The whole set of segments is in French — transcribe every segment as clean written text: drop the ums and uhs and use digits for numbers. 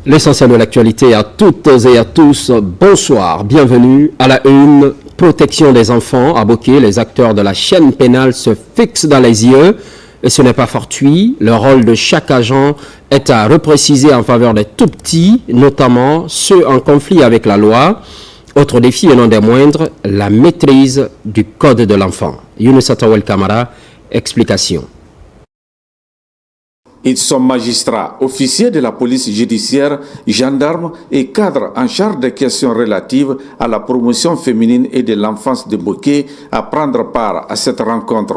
L'essentiel de l'actualité à toutes et à tous, bonsoir, bienvenue à la une. Protection des enfants à Boké, les acteurs de la chaîne pénale se fixent dans les yeux et ce n'est pas fortuit. Le rôle de chaque agent est à repréciser en faveur des tout-petits, notamment ceux en conflit avec la loi. Autre défi et non des moindres, la maîtrise du code de l'enfant. Younous Atawel Kamara, explication. Ils sont magistrats, officiers de la police judiciaire, gendarmes et cadres en charge des questions relatives à la promotion féminine et de l'enfance de Boké à prendre part à cette rencontre.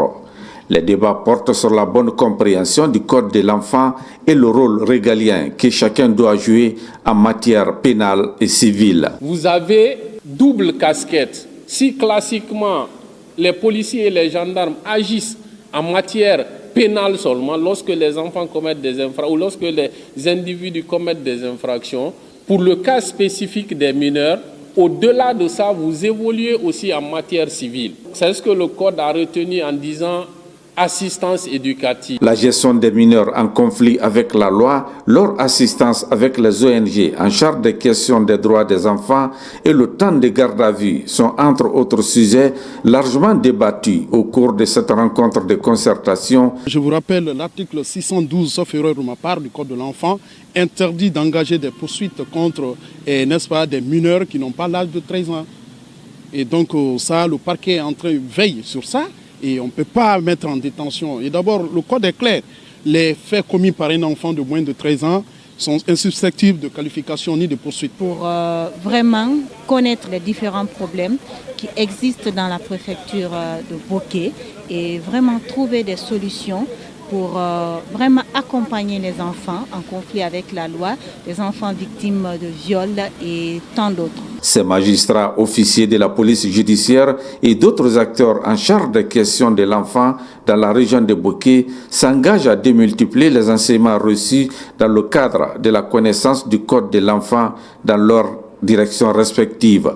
Les débats portent sur la bonne compréhension du code de l'enfant et le rôle régalien que chacun doit jouer en matière pénale et civile. Vous avez double casquette. Si classiquement les policiers et les gendarmes agissent en matière pénale seulement lorsque les enfants commettent des infractions ou lorsque les individus commettent des infractions, pour le cas spécifique des mineurs, au-delà de ça, vous évoluez aussi en matière civile. C'est ce que le code a retenu en disant assistance éducative. La gestion des mineurs en conflit avec la loi, leur assistance avec les ONG en charge des questions des droits des enfants et le temps de garde à vue sont entre autres sujets largement débattus au cours de cette rencontre de concertation. Je vous rappelle l'article 612, sauf erreur de ma part, du Code de l'enfant, interdit d'engager des poursuites contre, n'est-ce pas, des mineurs qui n'ont pas l'âge de 13 ans. Et donc ça, le parquet est en train de veiller sur ça. Et on ne peut pas mettre en détention. Et d'abord, le code est clair. Les faits commis par un enfant de moins de 13 ans sont insusceptibles de qualification ni de poursuite. Pour vraiment connaître les différents problèmes qui existent dans la préfecture de Boké et vraiment trouver des solutions pour vraiment accompagner les enfants en conflit avec la loi, les enfants victimes de viol et tant d'autres. Ces magistrats, officiers de la police judiciaire et d'autres acteurs en charge des questions de l'enfant dans la région de Boké s'engagent à démultiplier les enseignements reçus dans le cadre de la connaissance du code de l'enfant dans leurs directions respectives.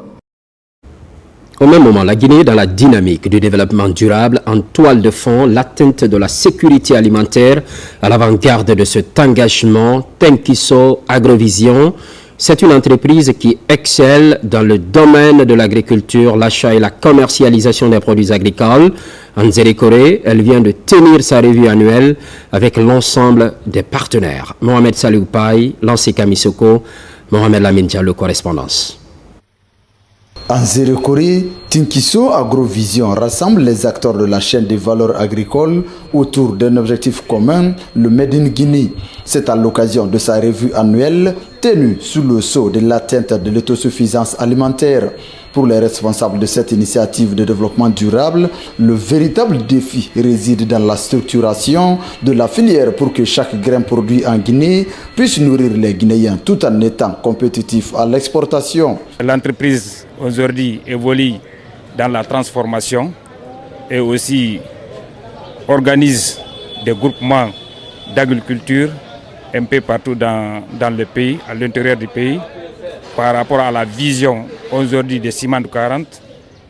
Au même moment, la Guinée, dans la dynamique du développement durable, en toile de fond, l'atteinte de la sécurité alimentaire à l'avant-garde de cet engagement, Tenkiso Agrovision. C'est une entreprise qui excelle dans le domaine de l'agriculture, l'achat et la commercialisation des produits agricoles. En Zérékoré, elle vient de tenir sa revue annuelle avec l'ensemble des partenaires. Mohamed Salou Paye, Lancé Kamisoko, Mohamed Lamine Diallo, correspondance. En Zérékoré, Tenkiso Agrovision rassemble les acteurs de la chaîne des valeurs agricoles autour d'un objectif commun, le Made in Guinée. C'est à l'occasion de sa revue annuelle tenue sous le sceau de l'atteinte de l'autosuffisance alimentaire. Pour les responsables de cette initiative de développement durable, le véritable défi réside dans la structuration de la filière pour que chaque grain produit en Guinée puisse nourrir les Guinéens tout en étant compétitif à l'exportation. L'entreprise aujourd'hui évolue dans la transformation et aussi organise des groupements d'agriculture un peu partout dans le pays, à l'intérieur du pays. Par rapport à la vision aujourd'hui de Ciment 40,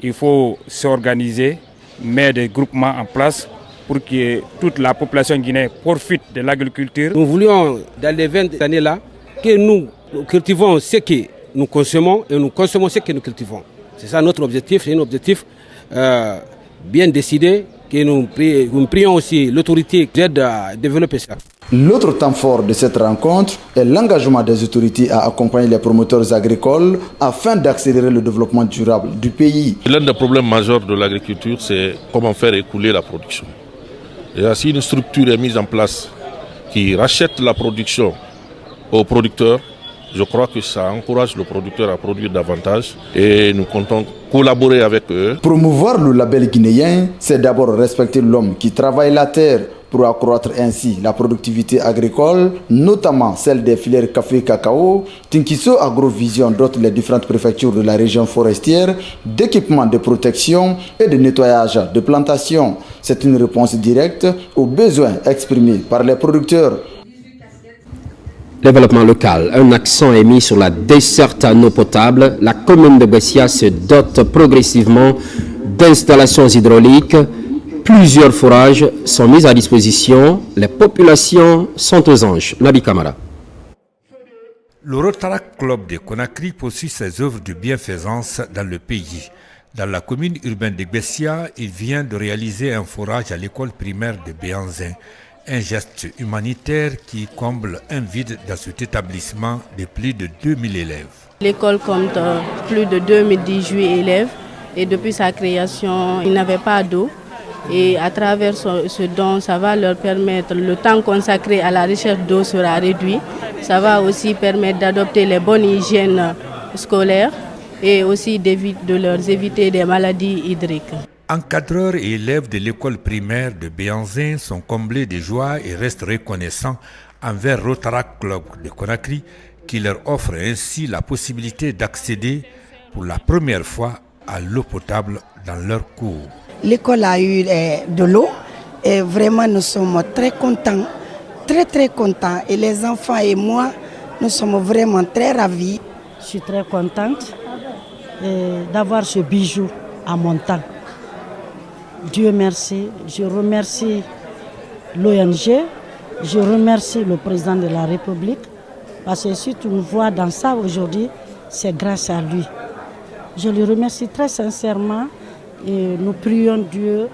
il faut s'organiser, mettre des groupements en place pour que toute la population guinéenne profite de l'agriculture. Nous voulions, dans les 20 années-là, que nous cultivons ce que nous consommons et nous consommons ce que nous cultivons. C'est ça notre objectif, c'est un objectif bien décidé, que nous prions aussi l'autorité d'aide à développer ça. L'autre temps fort de cette rencontre est l'engagement des autorités à accompagner les promoteurs agricoles afin d'accélérer le développement durable du pays. L'un des problèmes majeurs de l'agriculture, c'est comment faire écouler la production. Et si une structure est mise en place qui rachète la production aux producteurs, je crois que ça encourage le producteur à produire davantage et nous comptons collaborer avec eux. Promouvoir le label guinéen, c'est d'abord respecter l'homme qui travaille la terre pour accroître ainsi la productivité agricole, notamment celle des filières café et cacao. Tenkiso Agrovision dote les différentes préfectures de la région forestière d'équipements de protection et de nettoyage de plantations. C'est une réponse directe aux besoins exprimés par les producteurs. Développement local. Un accent est mis sur la desserte en eau potable. La commune de Bessia se dote progressivement d'installations hydrauliques. Plusieurs forages sont mis à disposition. Les populations sont aux anges. Nabi Kamara. Le Rotaract Club de Conakry poursuit ses œuvres de bienfaisance dans le pays. Dans la commune urbaine de Bessia, il vient de réaliser un forage à l'école primaire de Béanzin. Un geste humanitaire qui comble un vide dans cet établissement de plus de 2000 élèves. L'école compte plus de 2018 élèves et depuis sa création, ils n'avaient pas d'eau. Et à travers ce don, ça va leur permettre, le temps consacré à la recherche d'eau sera réduit. Ça va aussi permettre d'adopter les bonnes hygiènes scolaires et aussi de leur éviter des maladies hydriques. Encadreurs et élèves de l'école primaire de Béanzin sont comblés de joie et restent reconnaissants envers Rotaract Club de Conakry qui leur offre ainsi la possibilité d'accéder pour la première fois à l'eau potable dans leur cours. L'école a eu de l'eau et vraiment nous sommes très contents, très contents. Et les enfants et moi, nous sommes vraiment très ravis. Je suis très contente d'avoir ce bijou à mon temps. Dieu merci, je remercie l'ONG, je remercie le président de la République parce que si tu nous vois dans ça aujourd'hui, c'est grâce à lui. Je le remercie très sincèrement et nous prions Dieu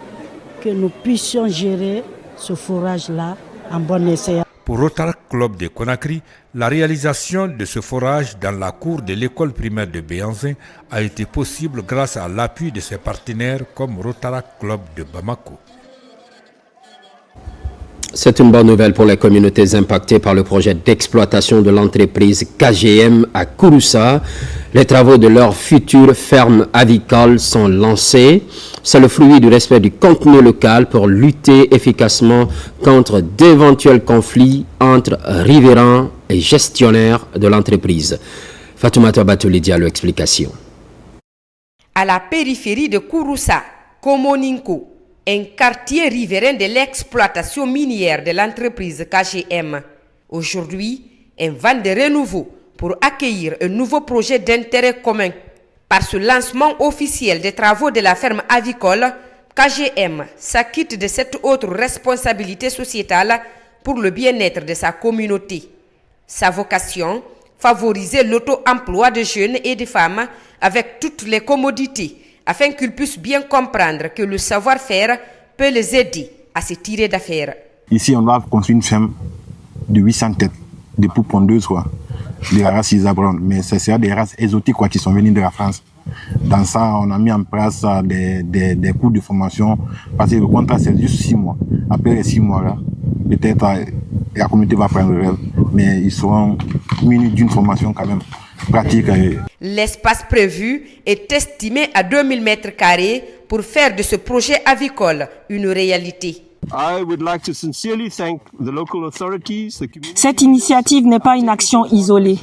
que nous puissions gérer ce forage-là en bon escient. Pour Rotaract Club de Conakry, la réalisation de ce forage dans la cour de l'école primaire de Béanzin a été possible grâce à l'appui de ses partenaires comme Rotaract Club de Bamako. C'est une bonne nouvelle pour les communautés impactées par le projet d'exploitation de l'entreprise KGM à Kouroussa. Les travaux de leur future ferme avicole sont lancés. C'est le fruit du respect du contenu local pour lutter efficacement contre d'éventuels conflits entre riverains et gestionnaires de l'entreprise. Fatoumata Batouli Diallo, explication. À la périphérie de Kouroussa, Komoninko, un quartier riverain de l'exploitation minière de l'entreprise KGM. Aujourd'hui, un vent de renouveau pour accueillir un nouveau projet d'intérêt commun. Par ce lancement officiel des travaux de la ferme avicole, KGM s'acquitte de cette autre responsabilité sociétale pour le bien-être de sa communauté. Sa vocation, favoriser l'auto-emploi de jeunes et de femmes avec toutes les commodités, afin qu'ils puissent bien comprendre que le savoir-faire peut les aider à se tirer d'affaires. Ici, on va construire une ferme de 800 têtes, de poules pondeuses, des races Isabron, mais ce sera des races exotiques qui sont venues de la France. Dans ça, on a mis en place des cours de formation, parce que le contrat c'est juste 6 mois. Après les 6 mois-là, peut-être la communauté va prendre le rêve, mais ils seront munis d'une formation quand même pratique. L'espace prévu est estimé à 2000 m² pour faire de ce projet avicole une réalité. Cette initiative n'est pas une action isolée.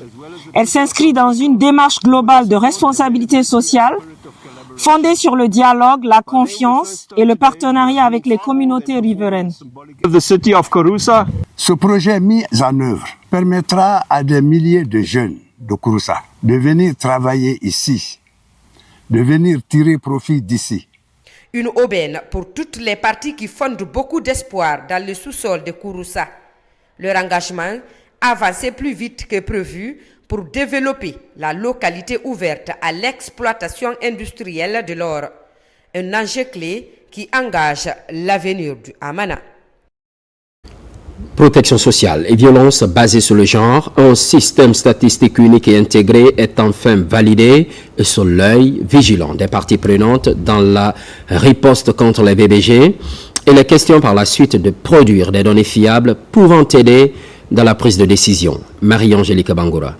Elle s'inscrit dans une démarche globale de responsabilité sociale fondée sur le dialogue, la confiance et le partenariat avec les communautés riveraines. Ce projet mis en œuvre permettra à des milliers de jeunes de Kouroussa de venir travailler ici, de venir tirer profit d'ici. Une aubaine pour toutes les parties qui fondent beaucoup d'espoir dans le sous-sol de Kouroussa. Leur engagement avançait plus vite que prévu pour développer la localité ouverte à l'exploitation industrielle de l'or. Un enjeu clé qui engage l'avenir du Hamana. Protection sociale et violence basée sur le genre, un système statistique unique et intégré est enfin validé sur l'œil vigilant des parties prenantes dans la riposte contre les VBG. Il est question par la suite de produire des données fiables pouvant aider dans la prise de décision. Marie-Angélique Bangoura.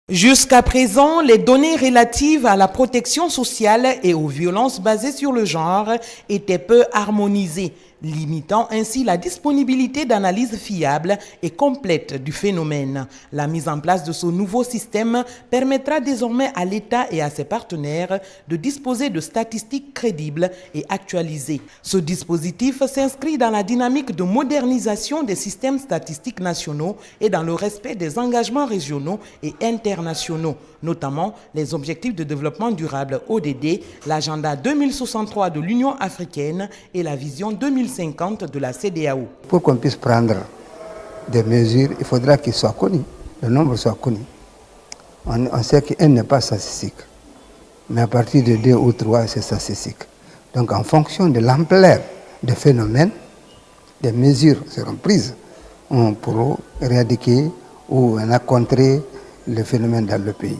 Jusqu'à présent, les données relatives à la protection sociale et aux violences basées sur le genre étaient peu harmonisées, limitant ainsi la disponibilité d'analyses fiables et complètes du phénomène. La mise en place de ce nouveau système permettra désormais à l'État et à ses partenaires de disposer de statistiques crédibles et actualisées. Ce dispositif s'inscrit dans la dynamique de modernisation des systèmes statistiques nationaux et dans le respect des engagements régionaux et internationaux, notamment les objectifs de développement durable ODD, l'agenda 2063 de l'Union africaine et la vision 2050 de la CEDEAO. Pour qu'on puisse prendre des mesures, il faudra qu'ils soient connus. le nombre soit connu. On sait que 1 n'est pas statistique, mais à partir de 2 ou 3, c'est statistique. Donc en fonction de l'ampleur des phénomènes, des mesures seront prises pour éradiquer ou contrer le phénomène dans le pays.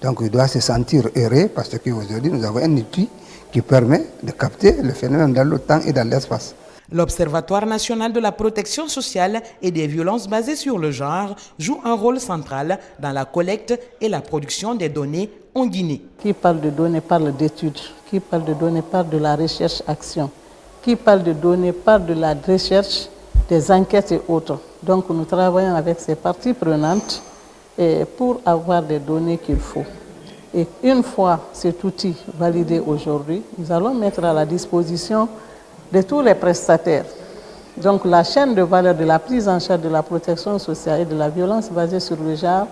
Donc il doit se sentir heureux parce qu'aujourd'hui nous avons un outil qui permet de capter le phénomène dans le temps et dans l'espace. L'Observatoire national de la protection sociale et des violences basées sur le genre joue un rôle central dans la collecte et la production des données en Guinée. Qui parle de données parle d'études, qui parle de données parle de la recherche-action, qui parle de données parle de la recherche, des enquêtes et autres. Donc nous travaillons avec ces parties prenantes pour avoir des données qu'il faut. Et une fois cet outil validé aujourd'hui, nous allons mettre à la disposition de tous les prestataires. Donc la chaîne de valeur de la prise en charge de la protection sociale et de la violence basée sur le genre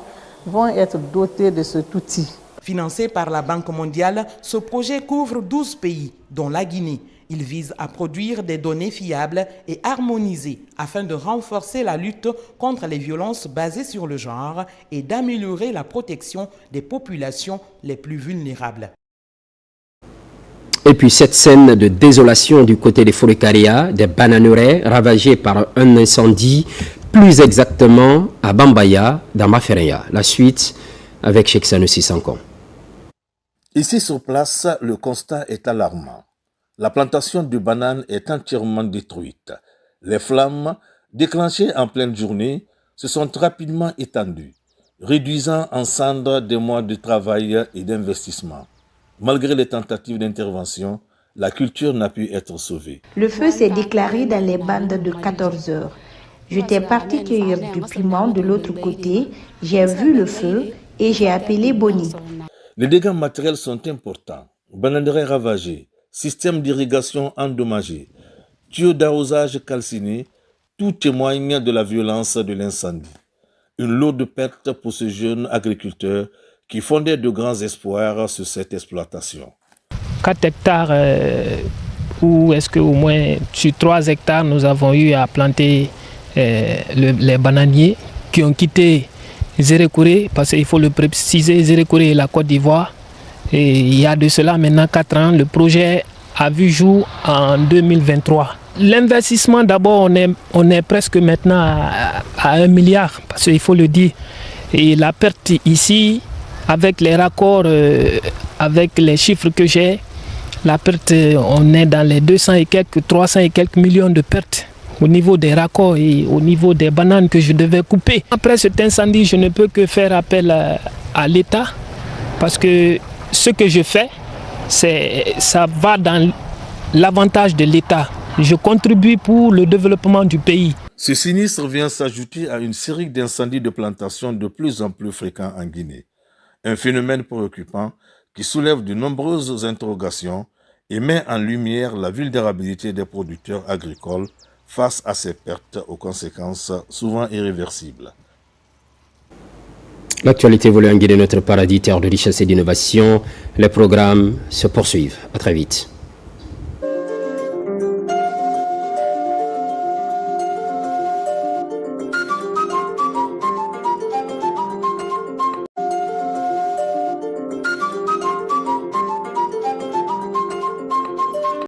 vont être dotés de cet outil. Financé par la Banque mondiale, ce projet couvre 12 pays, dont la Guinée. Il vise à produire des données fiables et harmonisées afin de renforcer la lutte contre les violences basées sur le genre et d'améliorer la protection des populations les plus vulnérables. Et puis cette scène de désolation du côté des Forêts-Caria, des bananeraies ravagées par un incendie, plus exactement à Bambaya, dans Mafereya. La suite avec Cheikh Sanusi Sanko. Ici sur place, le constat est alarmant. La plantation de bananes est entièrement détruite. Les flammes, déclenchées en pleine journée, se sont rapidement étendues, réduisant en cendres des mois de travail et d'investissement. Malgré les tentatives d'intervention, la culture n'a pu être sauvée. Le feu s'est déclaré dans les bandes de 14 heures. J'étais parti cueillir du piment de l'autre côté, j'ai vu le feu et j'ai appelé Bonnie. Les dégâts matériels sont importants. Bananeraies ravagées, système d'irrigation endommagé, tuyaux d'arrosage calcinés, tout témoigne de la violence de l'incendie. Une lourde perte pour ce jeune agriculteur qui fondait de grands espoirs sur cette exploitation. 4 hectares, ou est-ce qu'au moins sur 3 hectares, nous avons eu à planter les bananiers qui ont quitté Zérékouré, parce qu'il faut le préciser, Zérékouré est la Côte d'Ivoire. Et il y a de cela maintenant 4 ans, le projet a vu jour en 2023. L'investissement, d'abord, on est presque maintenant à 1 milliard, parce qu'il faut le dire. Et la perte ici, avec les raccords, avec les chiffres que j'ai, la perte, on est dans les 200 et quelques, 300 et quelques millions de pertes au niveau des raccords et au niveau des bananes que je devais couper. Après cet incendie, je ne peux que faire appel à l'État, parce que ce que je fais, ça va dans l'avantage de l'État. Je contribue pour le développement du pays. Ce sinistre vient s'ajouter à une série d'incendies de plantations de plus en plus fréquents en Guinée. Un phénomène préoccupant qui soulève de nombreuses interrogations et met en lumière la vulnérabilité des producteurs agricoles face à ces pertes aux conséquences souvent irréversibles. L'actualité voulait en Guinée, notre paradis, terre de richesse et d'innovation. Les programmes se poursuivent. À très vite.